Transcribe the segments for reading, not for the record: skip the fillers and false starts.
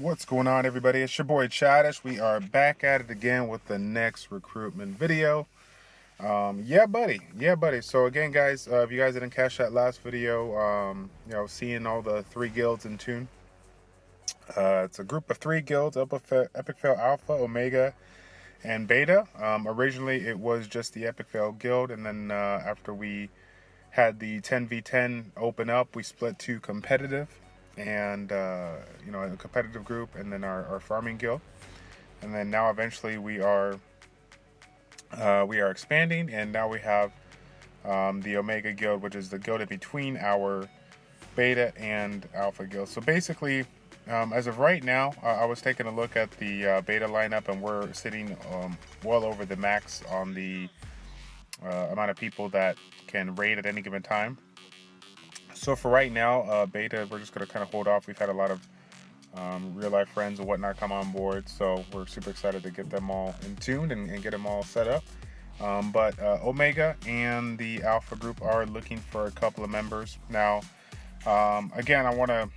What's going on, everybody? It's your boy Childish. We are back at it again with the next recruitment video. Yeah, buddy. So again, guys, if you guys didn't catch that last video, seeing all the 3 guilds in tune. It's a group of 3 guilds: EpicFail Alpha, Omega, and Beta. Originally, it was just the EpicFail guild, and then after we had the 10v10 open up, we split to competitive. And a competitive group, and then our farming guild, and then now eventually we are expanding, and now we have the Omega guild, which is the guild in between our Beta and Alpha guild. So basically, as of right now, I was taking a look at the Beta lineup, and we're sitting well over the max on the amount of people that can raid at any given time. So for right now, Beta, we're just going to kind of hold off. We've had a lot of real life friends and whatnot come on board, so we're super excited to get them all in tune and get them all set up. But Omega and the Alpha group are looking for a couple of members. Now, again, I want to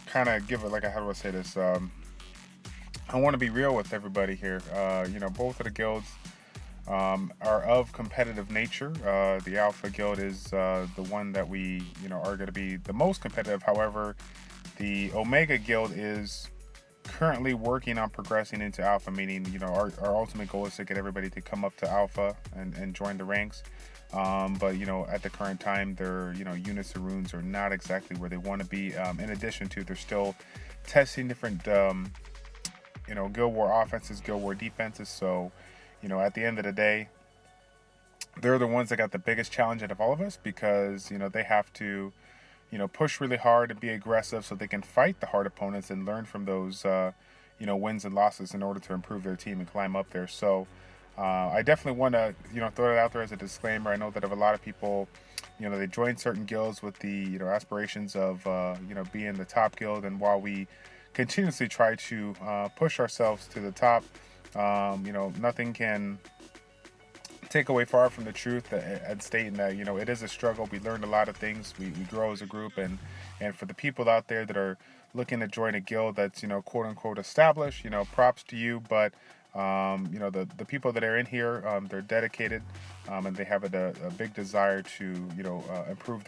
kind of give it, like, how do I say this? I want to be real with everybody here. Both of the guilds are of competitive nature. The Alpha guild is the one that we are going to be the most competitive. However, the Omega guild is currently working on progressing into Alpha, meaning our ultimate goal is to get everybody to come up to Alpha and join the ranks. But at the current time, their units and runes are not exactly where they want to be. In addition to, they're still testing different guild war offenses, guild war defenses. So at the end of the day, they're the ones that got the biggest challenge out of all of us, because they have to push really hard and be aggressive so they can fight the hard opponents and learn from those wins and losses in order to improve their team and climb up there. So I definitely want to throw it out there as a disclaimer. I know that a lot of people they join certain guilds with the aspirations of being the top guild, and while we continuously try to push ourselves to the top, nothing can take away far from the truth and stating that it is a struggle. We learned a lot of things. We grow as a group, and for the people out there that are looking to join a guild that's quote unquote established, props to you. But the people that are in here, they're dedicated, and they have a big desire to improve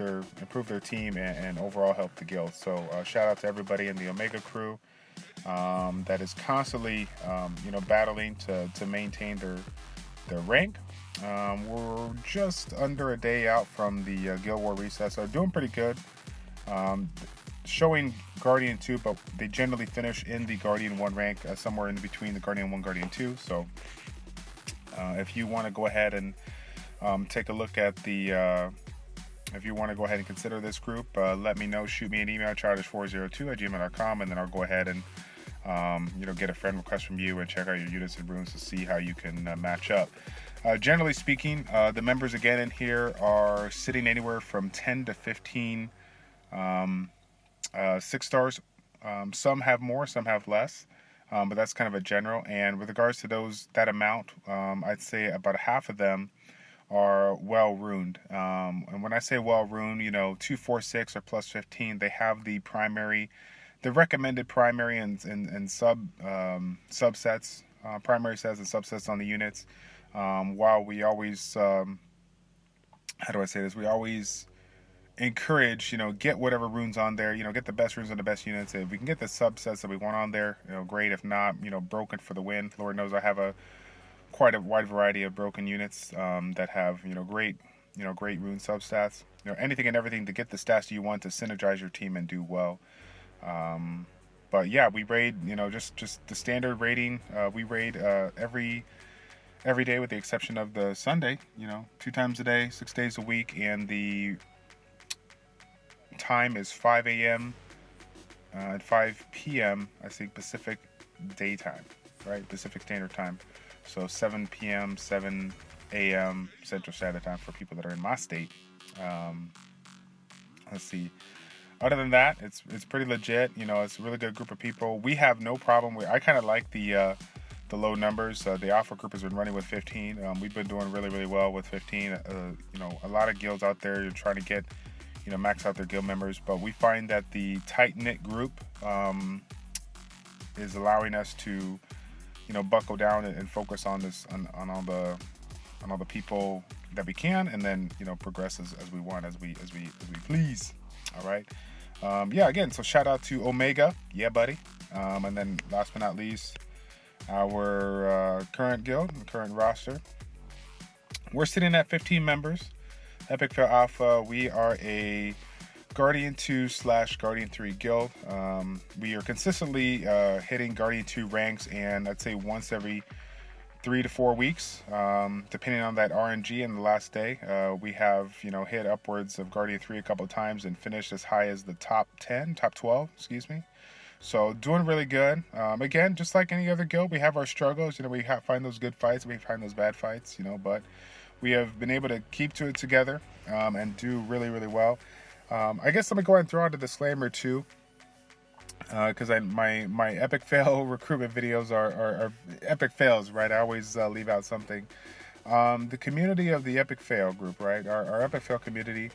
their team and overall help the guild. So shout out to everybody in the Omega crew that is constantly battling to maintain their rank. We're just under a day out from the Guild War reset, so doing pretty good. Showing Guardian 2, but they generally finish in the Guardian 1 rank, somewhere in between the Guardian 1 Guardian 2. So if you want to go ahead and take a look at the if you want to go ahead and consider this group, let me know. Shoot me an email, childish402@gmail.com, and then I'll go ahead and get a friend request from you and check out your units and runes to see how you can match up. Generally speaking, the members again in here are sitting anywhere from 10 to 15 6 stars. Some have more, some have less, but that's kind of a general. And with regards to that amount, I'd say about half of them are well runed. And when I say well runed, 2, 4, 6 or plus 15, they have the recommended primary and subsets, primary sets and subsets on the units. While we always, how do I say this? We always encourage, get whatever runes on there, get the best runes on the best units. If we can get the subsets that we want on there, great. If not, broken for the win. Lord knows I have quite a wide variety of broken units that have, great rune substats. Anything and everything to get the stats you want to synergize your team and do well. But yeah, we raid, just the standard raiding. We raid every day with the exception of the Sunday, 2 times a day, 6 days a week, and the time is 5 a.m. And 5 p.m. I think Pacific daytime, right? Pacific Standard Time. So 7 p.m., 7 a.m. Central Standard Time for people that are in my state. Let's see. Other than that, it's pretty legit. It's a really good group of people. We have no problem with. I kind of like the low numbers. The Alpha group has been running with 15. We've been doing really, really well with 15. A lot of guilds out there are trying to get, max out their guild members, but we find that the tight-knit group is allowing us to, buckle down and focus on this, on all the people that we can, and then, progress as we want, as we please. All right. Yeah, again, so shout out to Omega. Yeah, buddy. And then last but not least, our current guild, current roster. We're sitting at 15 members. EpicFail Alpha, we are a Guardian 2/Guardian 3 guild. We are consistently hitting Guardian 2 ranks, and I'd say once every 3 to 4 weeks, depending on that RNG and the last day. We have, hit upwards of Guardian 3 a couple of times and finished as high as the top 12, excuse me. So doing really good. Again, just like any other guild, we have our struggles. We find those good fights, we find those bad fights, but we have been able to keep to it together and do really, really well. I guess let me go ahead and throw out a disclaimer too, because my EpicFail recruitment videos are epic fails, right? I always leave out something. The community of the EpicFail group, right? Our EpicFail community,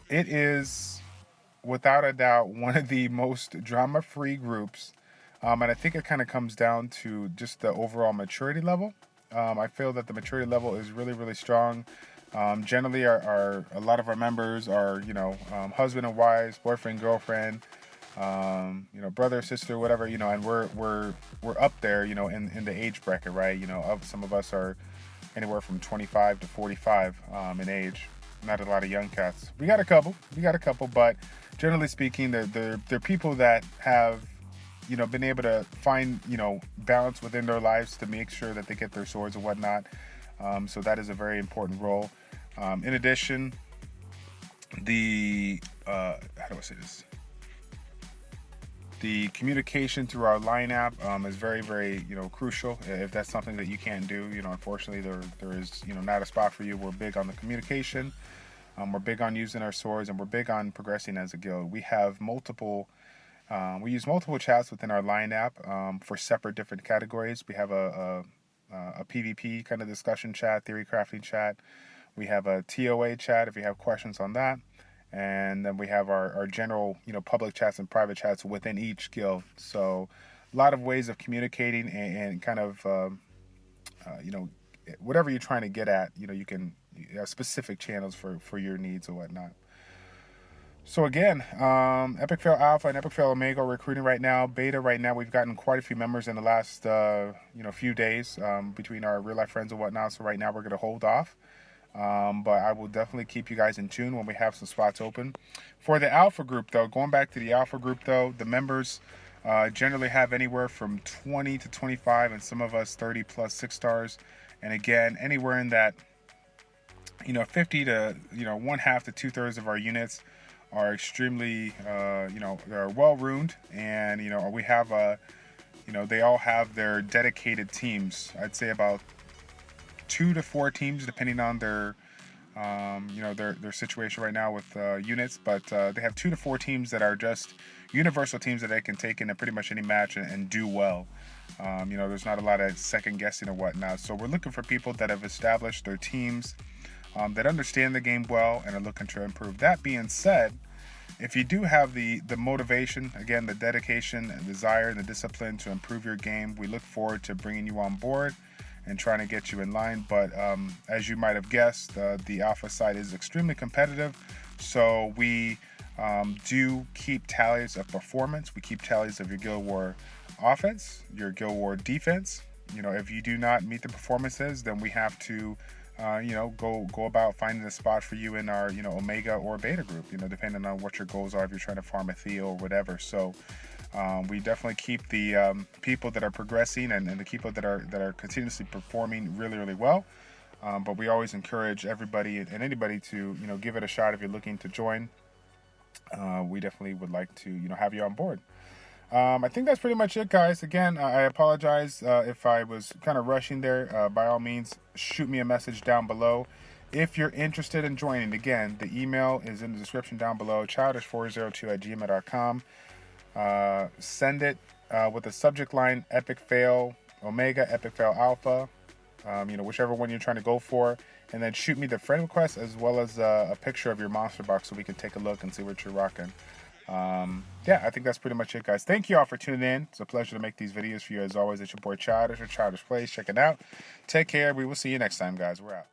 it is without a doubt one of the most drama-free groups, and I think it kind of comes down to just the overall maturity level. I feel that the maturity level is really, really strong. Generally, a lot of our members are, husband and wives, boyfriend, girlfriend, brother, sister, whatever, and we're up there, in the age bracket, right? Some of us are anywhere from 25 to 45 in age. Not a lot of young cats. We got a couple, but generally speaking, they're people that have, been able to find, balance within their lives to make sure that they get their swords and whatnot. So that is a very important role. In addition, how do I say this? The communication through our line app is very, very, crucial. If that's something that you can't do, unfortunately there is, not a spot for you. We're big on the communication. We're big on using our swords, and we're big on progressing as a guild. We have we use multiple chats within our line app for separate different categories. We have a PvP kind of discussion chat, theory crafting chat. We have a TOA chat if you have questions on that. And then we have our general, public chats and private chats within each guild. So a lot of ways of communicating and kind of, whatever you're trying to get at, you can have specific channels for your needs or whatnot. So again, EpicFail Alpha and EpicFail Omega are recruiting right now. Beta right now, we've gotten quite a few members in the last, few days between our real life friends and whatnot. So right now we're going to hold off. But I will definitely keep you guys in tune when we have some spots open. For the Alpha group, though, going back to the Alpha group, though, the members generally have anywhere from 20 to 25, and some of us 30 plus 6 stars. And again, anywhere in that, 50 to, 1/2 to 2/3 of our units are extremely, they're well ruined, and, we have, they all have their dedicated teams. I'd say about 2 to 4 teams, depending on their, their situation right now with units. But they have 2 to 4 teams that are just universal teams that they can take into pretty much any match and do well. There's not a lot of second guessing or whatnot. So we're looking for people that have established their teams, that understand the game well and are looking to improve. That being said, if you do have the motivation, again, the dedication and desire and the discipline to improve your game, we look forward to bringing you on board and trying to get you in line. But as you might have guessed, the Alpha side is extremely competitive. So we do keep tallies of performance. We keep tallies of your Guild War offense, your Guild War defense. If you do not meet the performances, then we have to go about finding a spot for you in our, Omega or Beta group, depending on what your goals are, if you're trying to farm a Theo or whatever. So we definitely keep the people that are progressing and the people that are continuously performing really, really well. But we always encourage everybody and anybody to, give it a shot if you're looking to join. We definitely would like to, have you on board. I think that's pretty much it, guys. Again, I apologize if I was kind of rushing there. By all means, shoot me a message down below. If you're interested in joining, again, the email is in the description down below, childish402@gmail.com. Send it with the subject line, EpicFail Omega, EpicFail Alpha, whichever one you're trying to go for. And then shoot me the friend request as well as a picture of your monster box so we can take a look and see what you're rocking. Yeah, I think that's pretty much it, guys. Thank you all for tuning in. It's a pleasure to make these videos for you as always. It's your boy Childish or Childish Plays. Check it out. Take care. We will see you next time, guys. We're out.